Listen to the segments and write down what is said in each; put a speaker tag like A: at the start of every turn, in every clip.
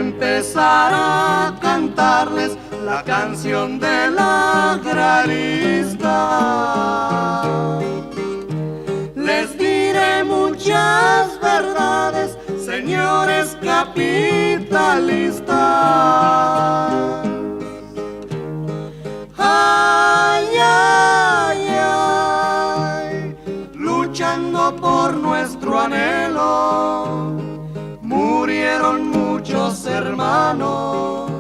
A: empezar a cantarles la canción de la agrarista. Les diré muchas verdades, señores capitalistas. Ay, ay, ay, luchando por nuestro anhelo, murieron muchos hermanos,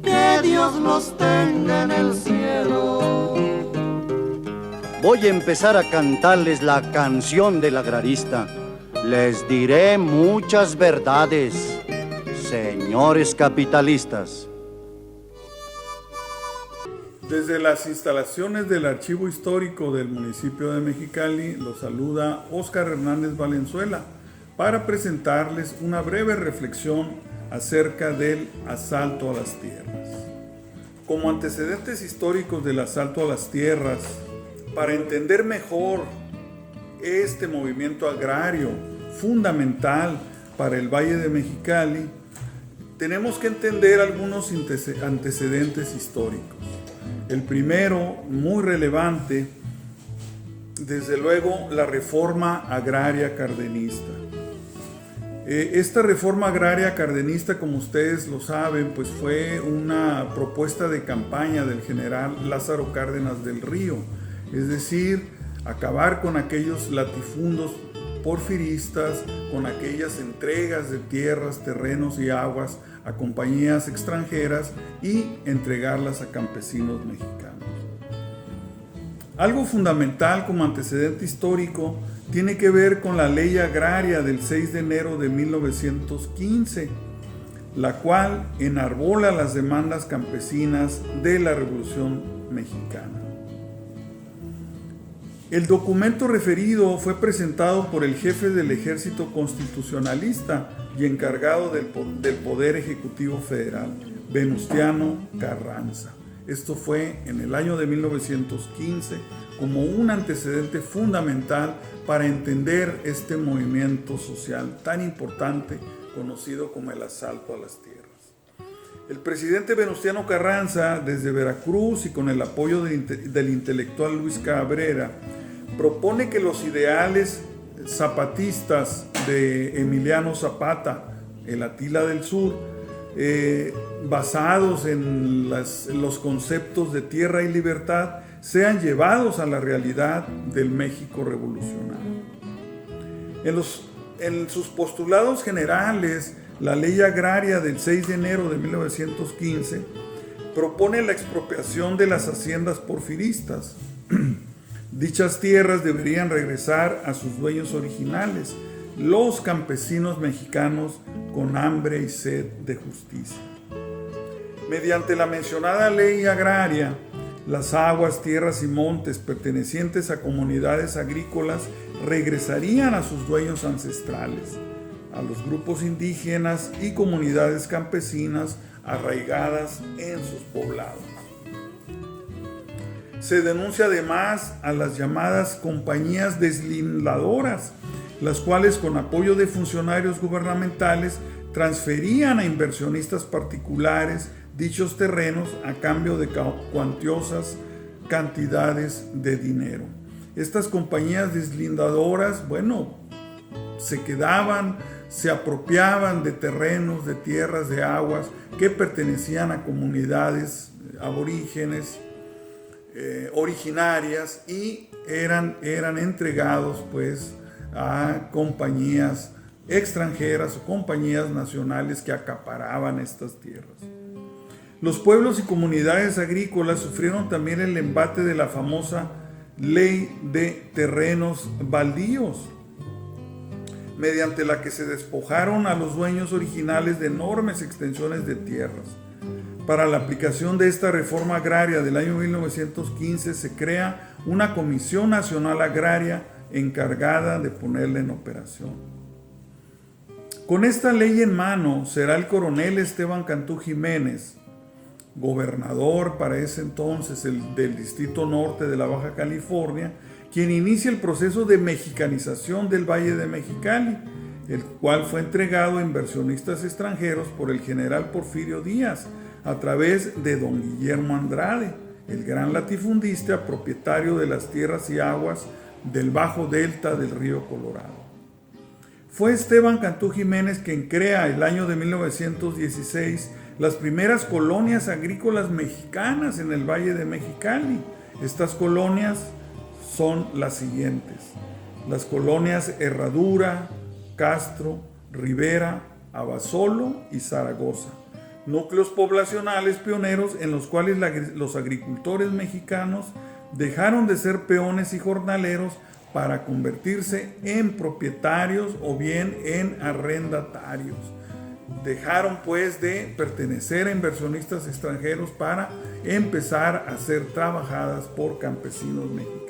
A: que Dios los tenga en el cielo.
B: Voy a empezar a cantarles la canción del agrarista. Les diré muchas verdades, señores capitalistas.
C: Desde las instalaciones del Archivo Histórico del municipio de Mexicali, los saluda Óscar Hernández Valenzuela para presentarles una breve reflexión acerca del asalto a las tierras. Como antecedentes históricos del asalto a las tierras, para entender mejor este movimiento agrario fundamental para el Valle de Mexicali, tenemos que entender algunos antecedentes históricos. El primero, muy relevante, desde luego, la reforma agraria cardenista. Esta reforma agraria cardenista, como ustedes lo saben, pues fue una propuesta de campaña del general Lázaro Cárdenas del Río, es decir, acabar con aquellos latifundios porfiristas, con aquellas entregas de tierras, terrenos y aguas a compañías extranjeras y entregarlas a campesinos mexicanos. Algo fundamental como antecedente histórico tiene que ver con la ley agraria del 6 de enero de 1915, la cual enarbola las demandas campesinas de la Revolución Mexicana. El documento referido fue presentado por el jefe del Ejército Constitucionalista y encargado del Poder Ejecutivo Federal, Venustiano Carranza. Esto fue en el año de 1915 como un antecedente fundamental para entender este movimiento social tan importante conocido como el asalto a las tierras. El presidente Venustiano Carranza, desde Veracruz y con el apoyo del intelectual Luis Cabrera, propone que los ideales zapatistas de Emiliano Zapata, el Atila del Sur, basados en los conceptos de tierra y libertad, sean llevados a la realidad del México revolucionario. En sus postulados generales, la ley agraria del 6 de enero de 1915 propone la expropiación de las haciendas porfiristas. Dichas tierras deberían regresar a sus dueños originales, los campesinos mexicanos con hambre y sed de justicia. Mediante la mencionada ley agraria, las aguas, tierras y montes pertenecientes a comunidades agrícolas regresarían a sus dueños ancestrales, a los grupos indígenas y comunidades campesinas arraigadas en sus poblados. Se denuncia además a las llamadas compañías deslindadoras, las cuales con apoyo de funcionarios gubernamentales transferían a inversionistas particulares dichos terrenos a cambio de cuantiosas cantidades de dinero. Estas compañías deslindadoras, se quedaban, se apropiaban de terrenos, de tierras, de aguas que pertenecían a comunidades aborígenes, originarias, y eran entregados a compañías extranjeras o compañías nacionales que acaparaban estas tierras. Los pueblos y comunidades agrícolas sufrieron también el embate de la famosa ley de terrenos baldíos, mediante la que se despojaron a los dueños originales de enormes extensiones de tierras. Para la aplicación de esta reforma agraria del año 1915 se crea una Comisión Nacional Agraria encargada de ponerla en operación. Con esta ley en mano, será el coronel Esteban Cantú Jiménez, gobernador para ese entonces del Distrito Norte de la Baja California, quien inicia el proceso de mexicanización del Valle de Mexicali, el cual fue entregado a inversionistas extranjeros por el general Porfirio Díaz a través de don Guillermo Andrade, el gran latifundista propietario de las tierras y aguas del bajo delta del río Colorado. Fue Esteban Cantú Jiménez quien crea el año de 1916 las primeras colonias agrícolas mexicanas en el Valle de Mexicali. Estas colonias son las siguientes: las colonias Herradura, Castro, Rivera, Abasolo y Zaragoza, núcleos poblacionales pioneros en los cuales los agricultores mexicanos dejaron de ser peones y jornaleros para convertirse en propietarios o bien en arrendatarios. Dejaron pues de pertenecer a inversionistas extranjeros para empezar a ser trabajadas por campesinos mexicanos.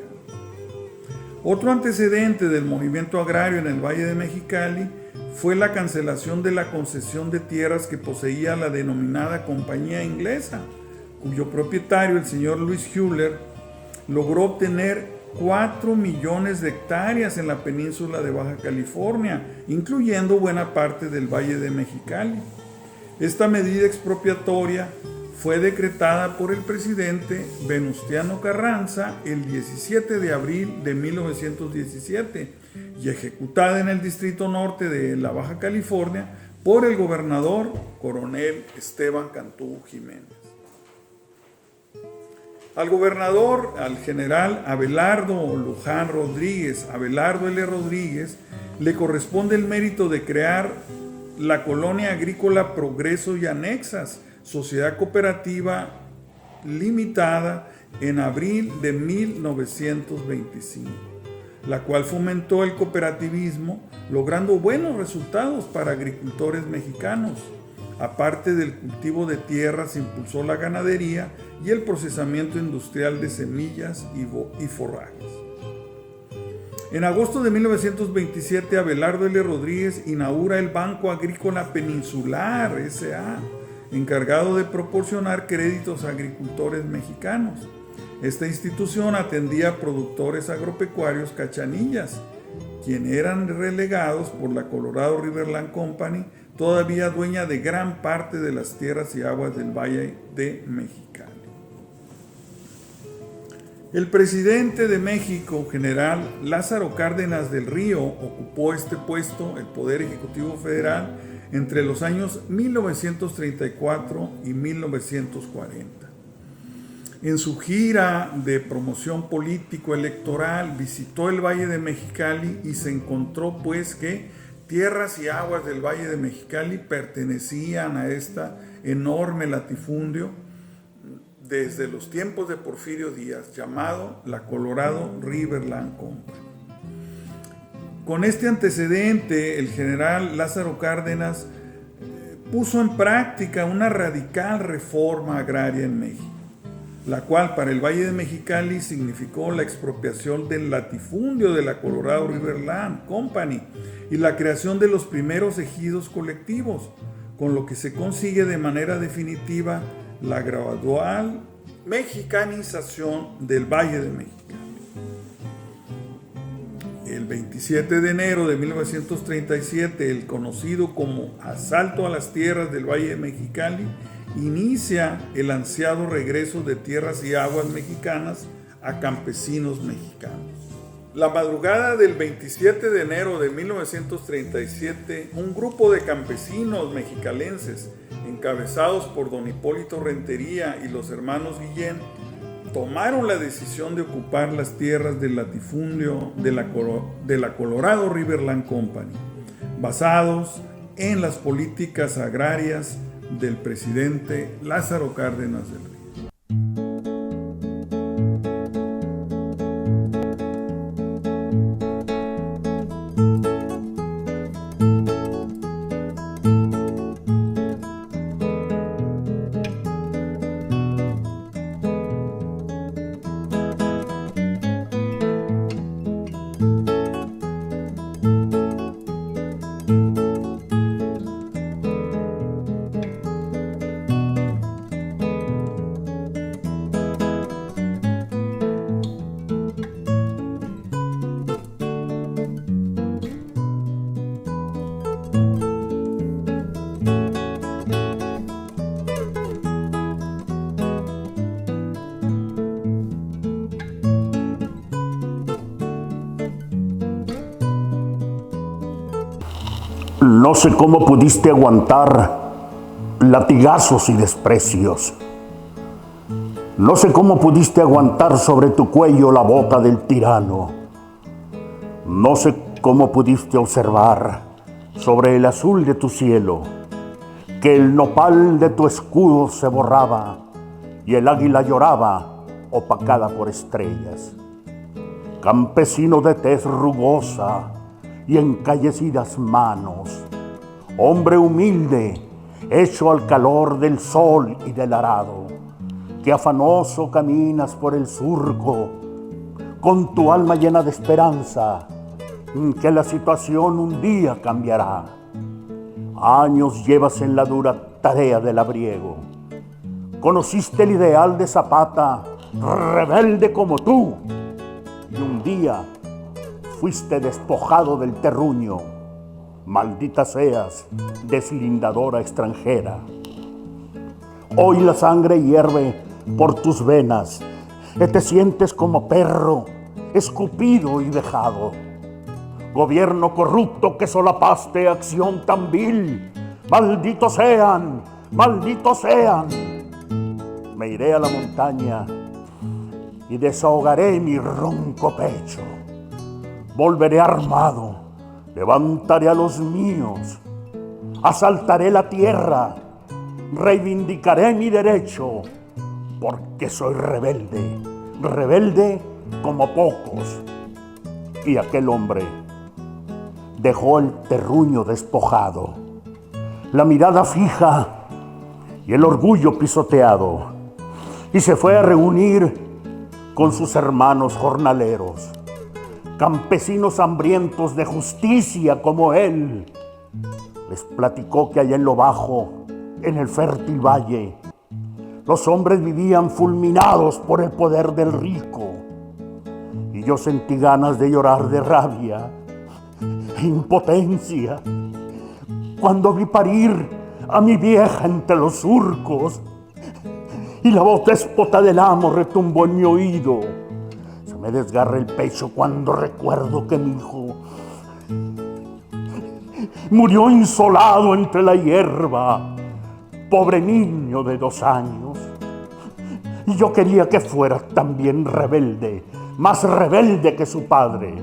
C: Otro antecedente del movimiento agrario en el Valle de Mexicali fue la cancelación de la concesión de tierras que poseía la denominada Compañía Inglesa, cuyo propietario, el señor Louis Hewler, logró obtener 4 millones de hectáreas en la península de Baja California, incluyendo buena parte del Valle de Mexicali. Esta medida expropiatoria fue decretada por el presidente Venustiano Carranza el 17 de abril de 1917 y ejecutada en el Distrito Norte de la Baja California por el gobernador coronel Esteban Cantú Jiménez. Al gobernador, al general Abelardo Luján Rodríguez, Abelardo L. Rodríguez, le corresponde el mérito de crear la Colonia Agrícola Progreso y Anexas, sociedad cooperativa limitada, en abril de 1925, la cual fomentó el cooperativismo, logrando buenos resultados para agricultores mexicanos. Aparte del cultivo de tierras, impulsó la ganadería y el procesamiento industrial de semillas y forrajes. En agosto de 1927, Abelardo L. Rodríguez inaugura el Banco Agrícola Peninsular S.A., encargado de proporcionar créditos a agricultores mexicanos. Esta institución atendía a productores agropecuarios cachanillas, quienes eran relegados por la Colorado Riverland Company, todavía dueña de gran parte de las tierras y aguas del Valle de Mexicali. El presidente de México, general Lázaro Cárdenas del Río, ocupó este puesto, el Poder Ejecutivo Federal, entre los años 1934 y 1940. En su gira de promoción político-electoral visitó el Valle de Mexicali y se encontró pues que tierras y aguas del Valle de Mexicali pertenecían a esta enorme latifundio desde los tiempos de Porfirio Díaz, llamado la Colorado Riverland Company. Con este antecedente, el general Lázaro Cárdenas puso en práctica una radical reforma agraria en México, la cual para el Valle de Mexicali significó la expropiación del latifundio de la Colorado Riverland Company y la creación de los primeros ejidos colectivos, con lo que se consigue de manera definitiva la gradual mexicanización del Valle de Mexicali. El 27 de enero de 1937, el conocido como Asalto a las Tierras del Valle de Mexicali inicia el ansiado regreso de tierras y aguas mexicanas a campesinos mexicanos. La madrugada del 27 de enero de 1937, un grupo de campesinos mexicalenses, encabezados por don Hipólito Rentería y los hermanos Guillén, tomaron la decisión de ocupar las tierras del latifundio de la Colorado Riverland Company, basados en las políticas agrarias del presidente Lázaro Cárdenas del Río.
D: No sé cómo pudiste aguantar latigazos y desprecios. No sé cómo pudiste aguantar sobre tu cuello la bota del tirano. No sé cómo pudiste observar sobre el azul de tu cielo que el nopal de tu escudo se borraba y el águila lloraba opacada por estrellas. Campesino de tez rugosa y encallecidas manos, hombre humilde, hecho al calor del sol y del arado, que afanoso caminas por el surco, con tu alma llena de esperanza, que la situación un día cambiará. Años llevas en la dura tarea del labriego. Conociste el ideal de Zapata, rebelde como tú, y un día fuiste despojado del terruño. Maldita seas, deslindadora extranjera. Hoy la sangre hierve por tus venas, y te sientes como perro, escupido y vejado. Gobierno corrupto que solapaste acción tan vil, malditos sean, malditos sean. Me iré a la montaña y desahogaré mi ronco pecho. Volveré armado, levantaré a los míos, asaltaré la tierra, reivindicaré mi derecho, porque soy rebelde, rebelde como pocos. Y aquel hombre dejó el terruño despojado, la mirada fija y el orgullo pisoteado, y se fue a reunir con sus hermanos jornaleros, campesinos hambrientos de justicia como él. Les platicó que allá en lo bajo, en el fértil valle, los hombres vivían fulminados por el poder del rico. Y yo sentí ganas de llorar de rabia, impotencia, cuando vi parir a mi vieja entre los surcos y la voz déspota del amo retumbó en mi oído. Se me desgarra el pecho cuando recuerdo que mi hijo murió insolado entre la hierba, pobre niño de 2 años. Y yo quería que fuera también rebelde, más rebelde que su padre.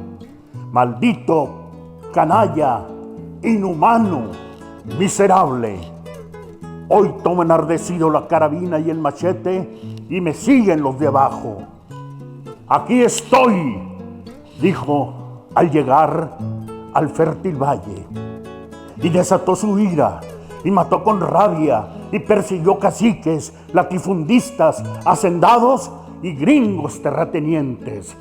D: Maldito, canalla, inhumano, miserable. Hoy toma enardecido la carabina y el machete y me siguen los de abajo. Aquí estoy, dijo al llegar al fértil valle, y desató su ira y mató con rabia y persiguió caciques, latifundistas, hacendados y gringos terratenientes.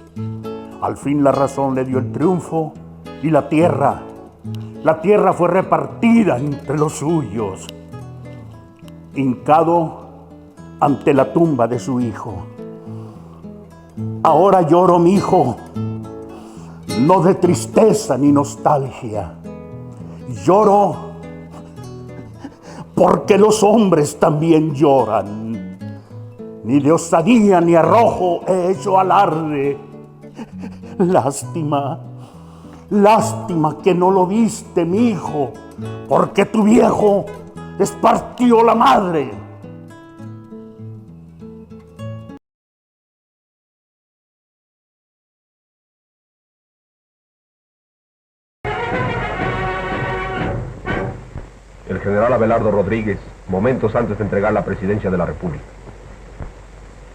D: Al fin la razón le dio el triunfo y la tierra fue repartida entre los suyos. Hincado ante la tumba de su hijo. Ahora lloro, mi hijo, no de tristeza ni nostalgia. Lloro porque los hombres también lloran. Ni de osadía ni arrojo he hecho alarde. Lástima, lástima que no lo viste, mi hijo, porque tu viejo les partió la madre.
E: El general Abelardo Rodríguez, momentos antes de entregar la presidencia de la República.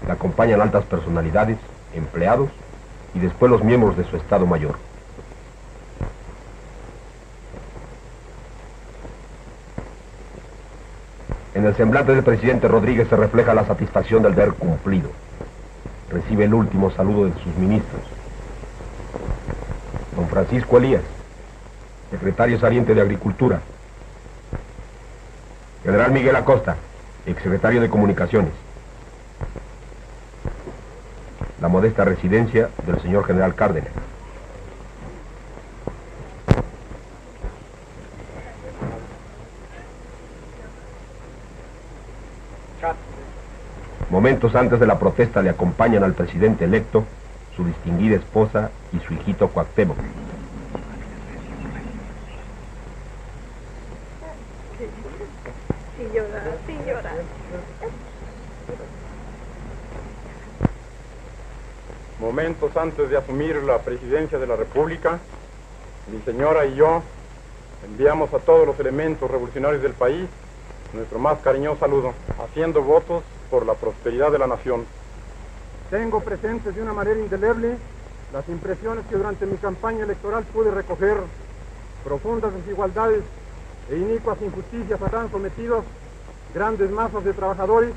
E: Le acompañan altas personalidades, empleados y después los miembros de su Estado Mayor. En el semblante del presidente Rodríguez se refleja la satisfacción del deber cumplido. Recibe el último saludo de sus ministros. Don Francisco Elías, secretario saliente de Agricultura. General Miguel Acosta, exsecretario de Comunicaciones. La modesta residencia del señor general Cárdenas. Momentos antes de la protesta le acompañan al presidente electo, su distinguida esposa y su hijito Cuauhtémoc.
F: Sin llorar, sin llorar.
G: Momentos antes de asumir la presidencia de la República, mi señora y yo enviamos a todos los elementos revolucionarios del país nuestro más cariñoso saludo, haciendo votos por la prosperidad de la nación. Tengo presentes de una manera indeleble las impresiones que durante mi campaña electoral pude recoger. Profundas desigualdades e inicuas injusticias están sometidos grandes masas de trabajadores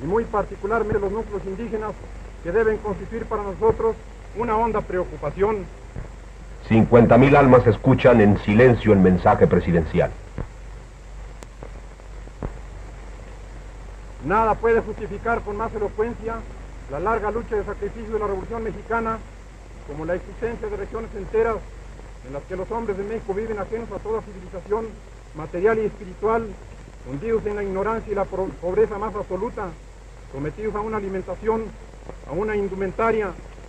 G: y muy particularmente los núcleos indígenas, que deben constituir para nosotros una honda preocupación.
E: 50,000 almas escuchan en silencio el mensaje presidencial.
G: Nada puede justificar con más elocuencia la larga lucha de sacrificio de la Revolución Mexicana, como la existencia de regiones enteras en las que los hombres de México viven ajenos a toda civilización material y espiritual, hundidos en la ignorancia y la pobreza más absoluta, sometidos a una alimentación, a una indumentaria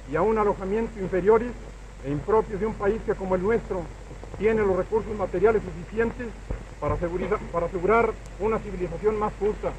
G: y a un alojamiento inferiores e impropios de un país que, como el nuestro, tiene los recursos materiales suficientes para asegurar una civilización más justa.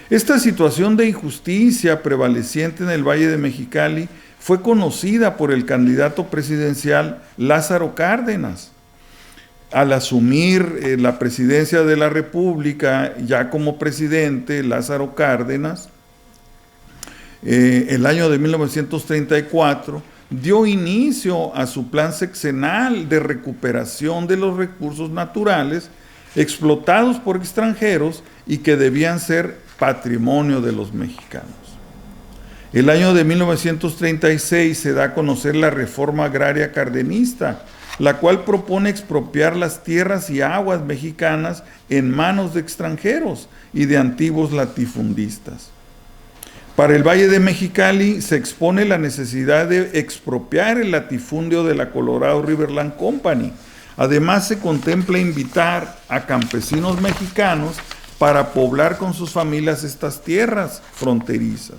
C: Esta situación de injusticia prevaleciente en el Valle de Mexicali fue conocida por el candidato presidencial Lázaro Cárdenas. Al asumir la presidencia de la República, ya como presidente, Lázaro Cárdenas, el año de 1934, dio inicio a su plan sexenal de recuperación de los recursos naturales explotados por extranjeros y que debían ser patrimonio de los mexicanos. El año de 1936 se da a conocer la reforma agraria cardenista, la cual propone expropiar las tierras y aguas mexicanas en manos de extranjeros y de antiguos latifundistas. Para el Valle de Mexicali se expone la necesidad de expropiar el latifundio de la Colorado Riverland Company. Además, se contempla invitar a campesinos mexicanos para poblar con sus familias estas tierras fronterizas.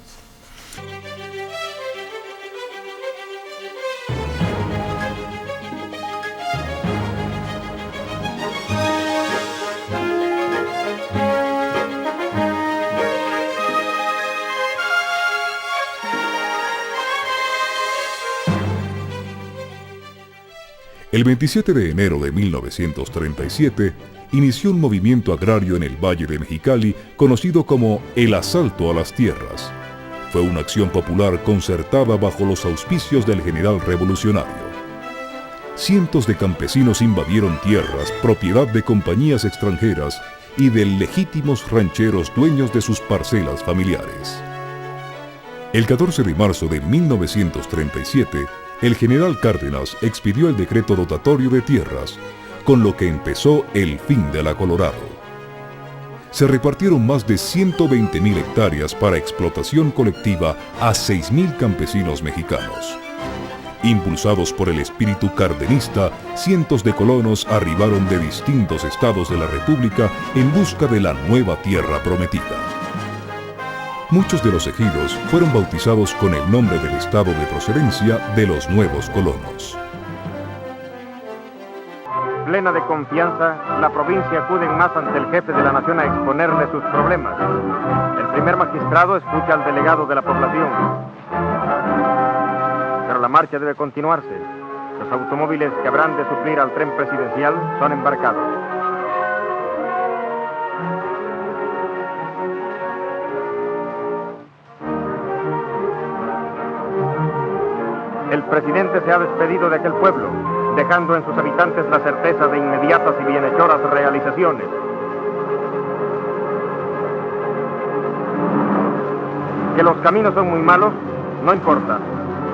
H: El 27 de enero de 1937, inició un movimiento agrario en el Valle de Mexicali conocido como el Asalto a las Tierras. Fue una acción popular concertada bajo los auspicios del general revolucionario. Cientos de campesinos invadieron tierras, propiedad de compañías extranjeras y de legítimos rancheros dueños de sus parcelas familiares. El 14 de marzo de 1937, el general Cárdenas expidió el decreto dotatorio de tierras, con lo que empezó el fin de la Colorado. Se repartieron más de 120,000 hectáreas para explotación colectiva a 6,000 campesinos mexicanos. Impulsados por el espíritu cardenista, cientos de colonos arribaron de distintos estados de la República en busca de la nueva tierra prometida. Muchos de los ejidos fueron bautizados con el nombre del estado de procedencia de los nuevos colonos.
G: Plena de confianza, la provincia acude en masa ante el jefe de la nación a exponerle sus problemas. El primer magistrado escucha al delegado de la población. Pero la marcha debe continuarse. Los automóviles que habrán de suplir al tren presidencial son embarcados. El presidente se ha despedido de aquel pueblo, dejando en sus habitantes la certeza de inmediatas y bienhechoras realizaciones. Que los caminos son muy malos, no importa.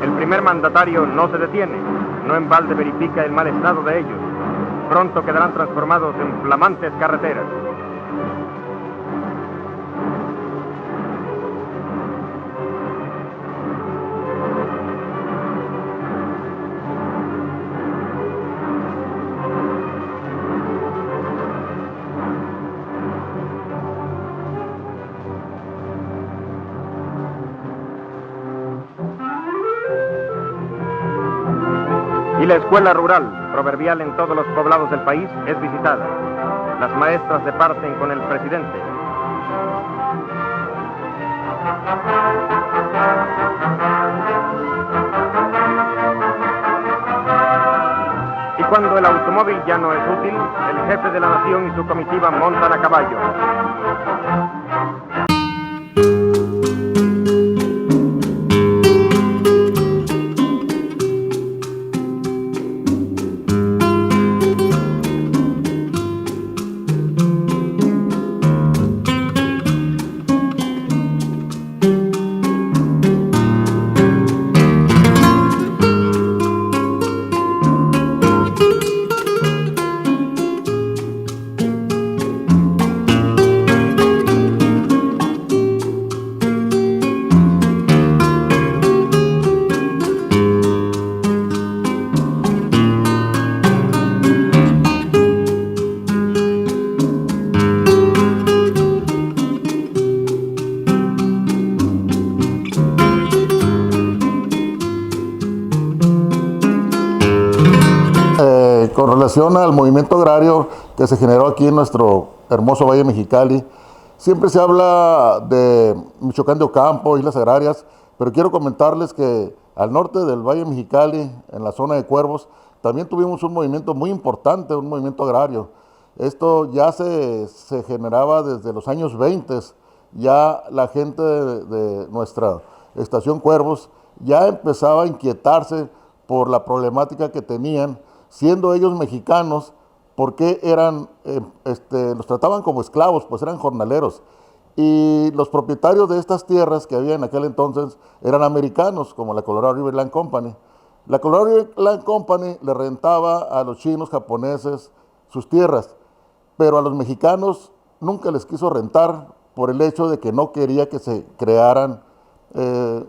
G: El primer mandatario no se detiene, no en balde verifica el mal estado de ellos. Pronto quedarán transformados en flamantes carreteras.
F: Y la escuela rural, proverbial en todos los poblados del país, es visitada. Las maestras departen con el presidente. Y cuando el automóvil ya no es útil, el jefe de la nación y su comitiva montan a caballo.
I: Con relación al movimiento agrario que se generó aquí en nuestro hermoso Valle Mexicali, siempre se habla de Michoacán de Ocampo, Islas Agrarias, pero quiero comentarles que al norte del Valle Mexicali, en la zona de Cuervos, también tuvimos un movimiento muy importante, un movimiento agrario. Esto ya se generaba desde los años 20, ya la gente de nuestra estación Cuervos ya empezaba a inquietarse por la problemática que tenían, siendo ellos mexicanos, porque los trataban como esclavos, pues eran jornaleros. Y los propietarios de estas tierras que había en aquel entonces eran americanos, como la Colorado River Land Company. La Colorado River Land Company le rentaba a los chinos, japoneses, sus tierras, pero a los mexicanos nunca les quiso rentar por el hecho de que no quería que se crearan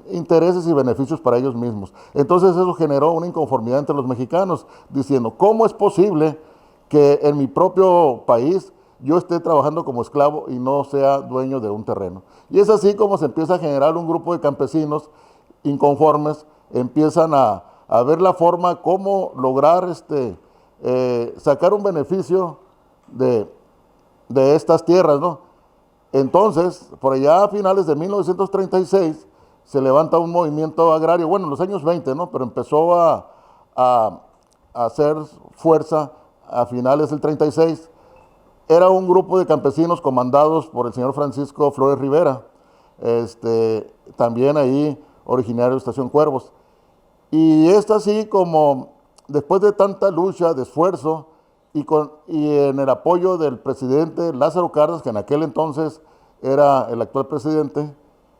I: intereses y beneficios para ellos mismos. Entonces eso generó una inconformidad entre los mexicanos, diciendo, ¿cómo es posible que en mi propio país yo esté trabajando como esclavo y no sea dueño de un terreno? Y es así como se empieza a generar un grupo de campesinos inconformes, empiezan a ver la forma cómo lograr sacar un beneficio de estas tierras, ¿no? Entonces, por allá a finales de 1936, se levanta un movimiento agrario, bueno, en los años 20, ¿no? Pero empezó a hacer fuerza a finales del 36. Era un grupo de campesinos comandados por el señor Francisco Flores Rivera, también ahí originario de Estación Cuervos. Y es así como, después de tanta lucha, de esfuerzo, y en el apoyo del presidente Lázaro Cárdenas, que en aquel entonces era el actual presidente,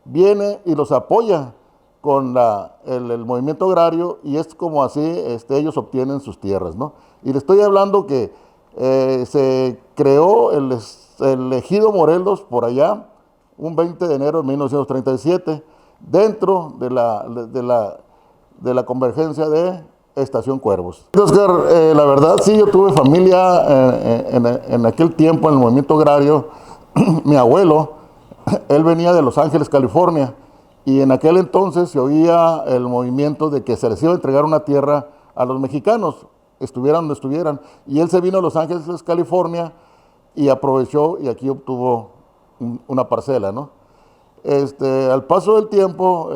I: viene y los apoya con el movimiento agrario, y es como así ellos obtienen sus tierras, ¿no? Y le estoy hablando que se creó el ejido Morelos por allá, un 20 de enero de 1937, dentro de la convergencia de Estación Cuervos. Oscar, la verdad sí, yo tuve familia en aquel tiempo en el movimiento agrario. Mi abuelo, él venía de Los Ángeles, California, y en aquel entonces se oía el movimiento de que se les iba a entregar una tierra a los mexicanos, estuvieran donde estuvieran, y él se vino a Los Ángeles, California, y aprovechó y aquí obtuvo una parcela, ¿no? Al paso del tiempo,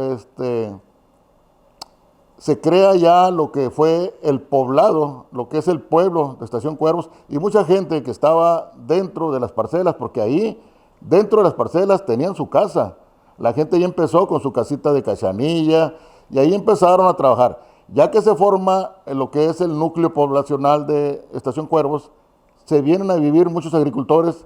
I: se crea ya lo que fue el poblado, lo que es el pueblo de Estación Cuervos, y mucha gente que estaba dentro de las parcelas, porque ahí, dentro de las parcelas, tenían su casa. La gente ya empezó con su casita de cachanilla, y ahí empezaron a trabajar. Ya que se forma lo que es el núcleo poblacional de Estación Cuervos, se vienen a vivir muchos agricultores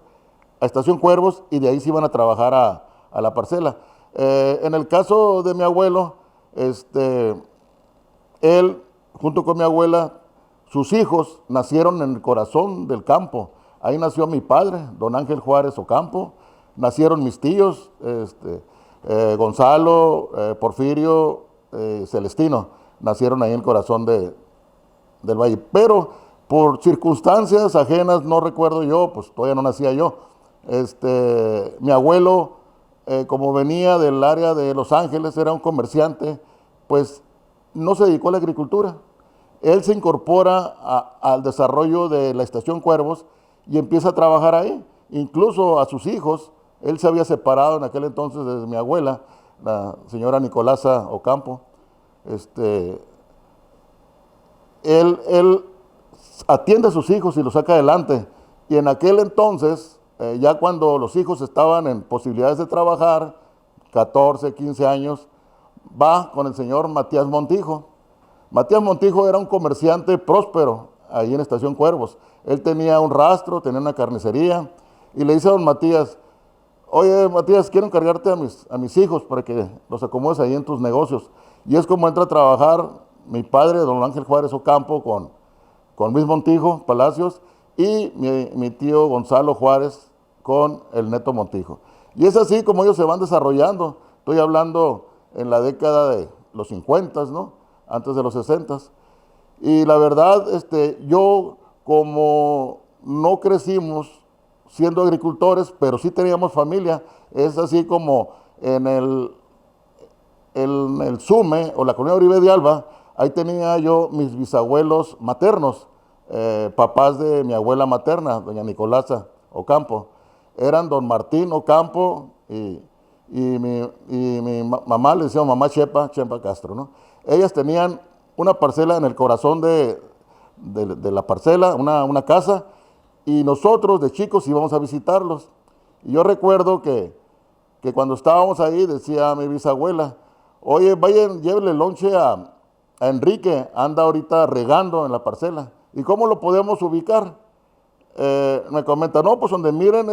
I: a Estación Cuervos, y de ahí se iban a trabajar a la parcela. En el caso de mi abuelo, él, junto con mi abuela, sus hijos nacieron en el corazón del campo. Ahí nació mi padre, don Ángel Juárez Ocampo. Nacieron mis tíos, Gonzalo, Porfirio, Celestino. Nacieron ahí en el corazón del valle. Pero por circunstancias ajenas, no recuerdo yo, pues todavía no nacía yo. Mi abuelo, como venía del área de Los Ángeles, era un comerciante, pues no se dedicó a la agricultura. él se incorpora al desarrollo de la Estación Cuervos y empieza a trabajar ahí. Incluso a sus hijos, él se había separado en aquel entonces de mi abuela, la señora Nicolasa Ocampo. Él atiende a sus hijos y los saca adelante. Y en aquel entonces, ya cuando los hijos estaban en posibilidades de trabajar, 14, 15 años, va con el señor Matías Montijo. Matías Montijo era un comerciante próspero ahí en Estación Cuervos. Él tenía un rastro, tenía una carnicería, y le dice a don Matías: oye, Matías, quiero encargarte a mis hijos para que los acomodes ahí en tus negocios. Y es como entra a trabajar mi padre, don Ángel Juárez Ocampo, con Luis Montijo Palacios, y mi tío Gonzalo Juárez con el Neto Montijo. Y es así como ellos se van desarrollando. Estoy hablando en la década de los 50, ¿no? Antes de los 60. Y la verdad, yo, como no crecimos siendo agricultores, pero sí teníamos familia, es así como en el SUME, o la colonia Oribe de Alba, ahí tenía yo mis bisabuelos maternos, papás de mi abuela materna, doña Nicolasa Ocampo. Eran don Martín Ocampo y mi mamá, le decíamos mamá Chepa Castro, ¿no? Ellas tenían una parcela en el corazón de la parcela, una casa, y nosotros de chicos íbamos a visitarlos. Y yo recuerdo que cuando estábamos ahí, decía mi bisabuela: oye, vayan, llévenle lonche a Enrique, anda ahorita regando en la parcela. ¿Y cómo lo podemos ubicar? Me comenta: no, pues donde miren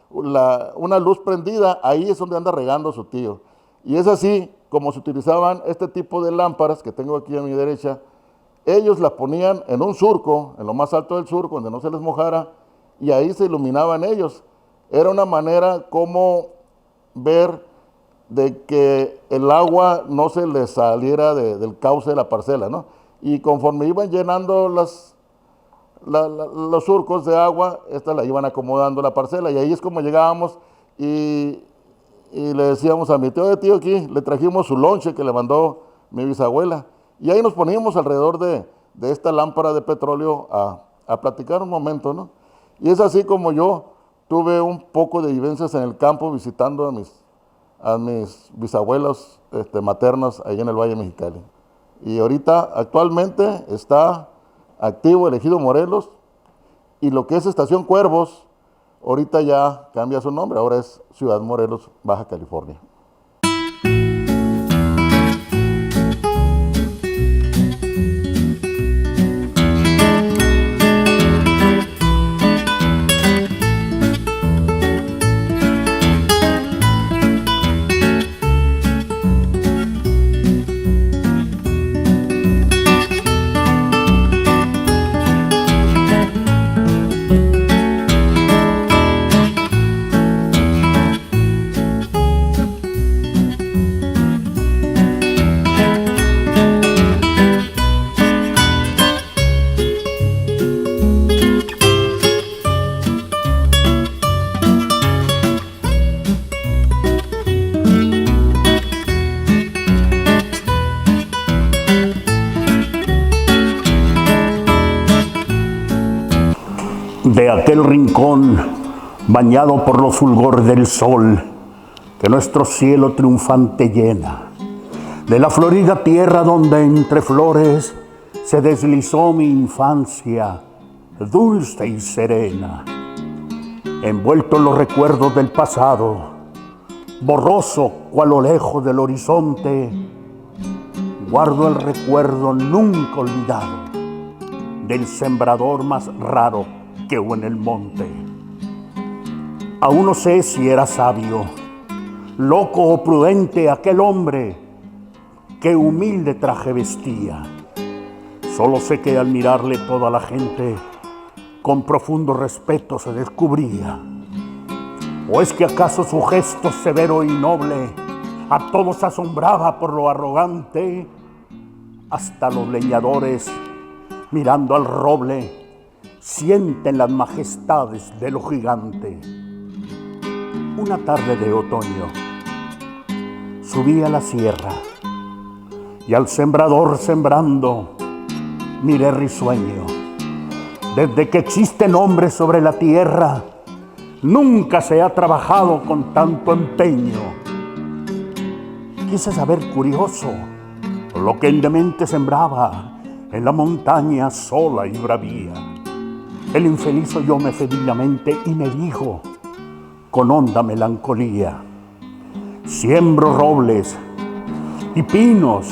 I: una luz prendida, ahí es donde anda regando su tío. Y es así como se utilizaban este tipo de lámparas que tengo aquí a mi derecha. Ellos las ponían en un surco, en lo más alto del surco, donde no se les mojara, y ahí se iluminaban ellos. Era una manera como ver de que el agua no se les saliera del cauce de la parcela, ¿no? Y conforme iban llenando los surcos de agua, la iban acomodando la parcela, y ahí es como llegábamos y le decíamos a mi tío aquí, le trajimos su lonche que le mandó mi bisabuela, y ahí nos poníamos alrededor de esta lámpara de petróleo a platicar un momento, ¿no? Y es así como yo tuve un poco de vivencias en el campo visitando a mis bisabuelos maternos ahí en el Valle Mexicali. Y ahorita, actualmente, está activo el Ejido Morelos, y lo que es Estación Cuervos, ahorita ya cambia su nombre, ahora es Ciudad Morelos, Baja California.
D: De aquel rincón, bañado por los fulgores del sol, que nuestro cielo triunfante llena, de la florida tierra donde entre flores se deslizó mi infancia, dulce y serena, envuelto en los recuerdos del pasado, borroso cual lo lejos del horizonte, guardo el recuerdo nunca olvidado del sembrador más raro que hubo en el monte. Aún no sé si era sabio, loco o prudente aquel hombre que humilde traje vestía. Solo sé que al mirarle toda la gente con profundo respeto se descubría. ¿O es que acaso su gesto severo y noble a todos asombraba por lo arrogante? Hasta los leñadores, mirando al roble, sienten las majestades de lo gigante. Una tarde de otoño subí a la sierra y al sembrador sembrando miré risueño. Desde que existen hombres sobre la tierra, nunca se ha trabajado con tanto empeño. Quise saber curioso lo que el demente sembraba en la montaña sola y bravía. El infeliz oyóme febilmente y me dijo con honda melancolía: siembro robles y pinos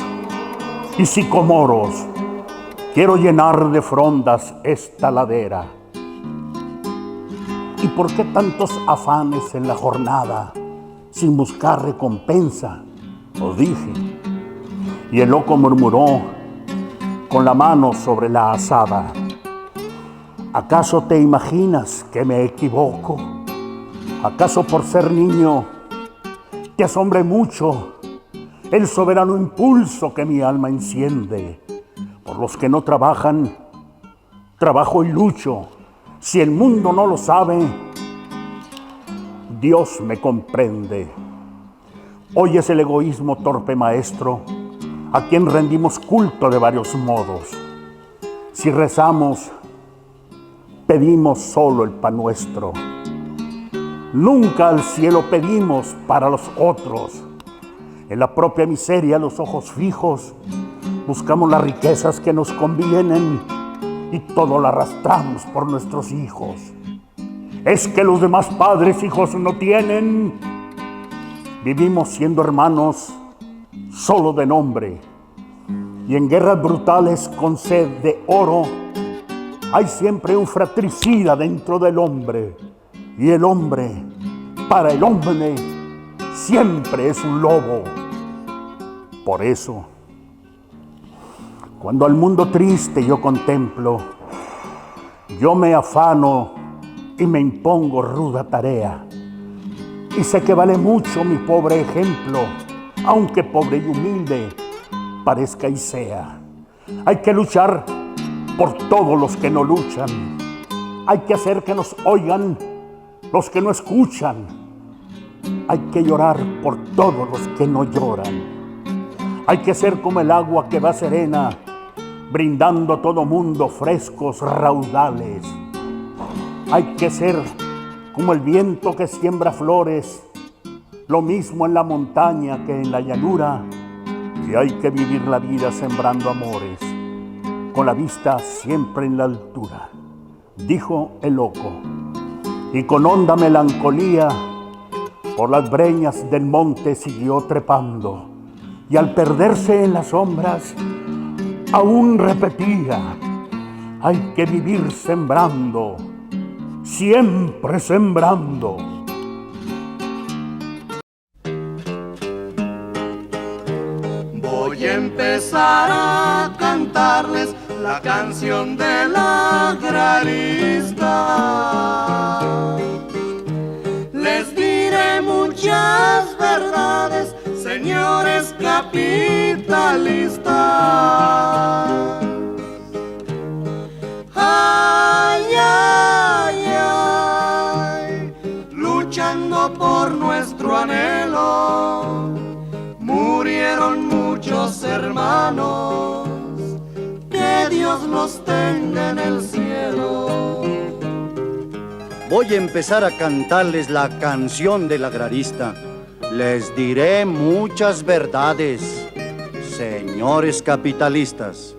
D: y sicomoros, quiero llenar de frondas esta ladera. ¿Y por qué tantos afanes en la jornada sin buscar recompensa? Os dije. Y el loco murmuró con la mano sobre la azada: ¿acaso te imaginas que me equivoco? ¿Acaso por ser niño te asombre mucho el soberano impulso que mi alma enciende? Por los que no trabajan, trabajo y lucho. Si el mundo no lo sabe, Dios me comprende. Hoy es el egoísmo torpe maestro, a quien rendimos culto de varios modos. Si rezamos, pedimos solo el pan nuestro. Nunca al cielo pedimos para los otros. En la propia miseria, los ojos fijos, buscamos las riquezas que nos convienen y todo lo arrastramos por nuestros hijos. Es que los demás padres hijos no tienen. Vivimos siendo hermanos solo de nombre, y en guerras brutales con sed de oro hay siempre un fratricida dentro del hombre, y el hombre, para el hombre, siempre es un lobo. Por eso, cuando al mundo triste yo contemplo, yo me afano y me impongo ruda tarea. Y sé que vale mucho mi pobre ejemplo, aunque pobre y humilde parezca y sea. Hay que luchar por todos los que no luchan. Hay que hacer que nos oigan los que no escuchan. Hay que llorar por todos los que no lloran. Hay que ser como el agua que va serena, brindando a todo mundo frescos raudales. Hay que ser como el viento que siembra flores, lo mismo en la montaña que en la llanura. Y hay que vivir la vida sembrando amores, con la vista siempre en la altura, dijo el loco. Y con honda melancolía, por las breñas del monte siguió trepando. Y al perderse en las sombras, aún repetía: hay que vivir sembrando, siempre sembrando.
A: Voy a empezar a cantarles la canción del agrarista. Les diré muchas verdades, señores capitalistas. Ay, ay, ay, luchando por nuestro anhelo, murieron muchos hermanos, que Dios los tenga en el cielo.
B: Voy a empezar a cantarles la canción del agrarista. Les diré muchas verdades, señores capitalistas.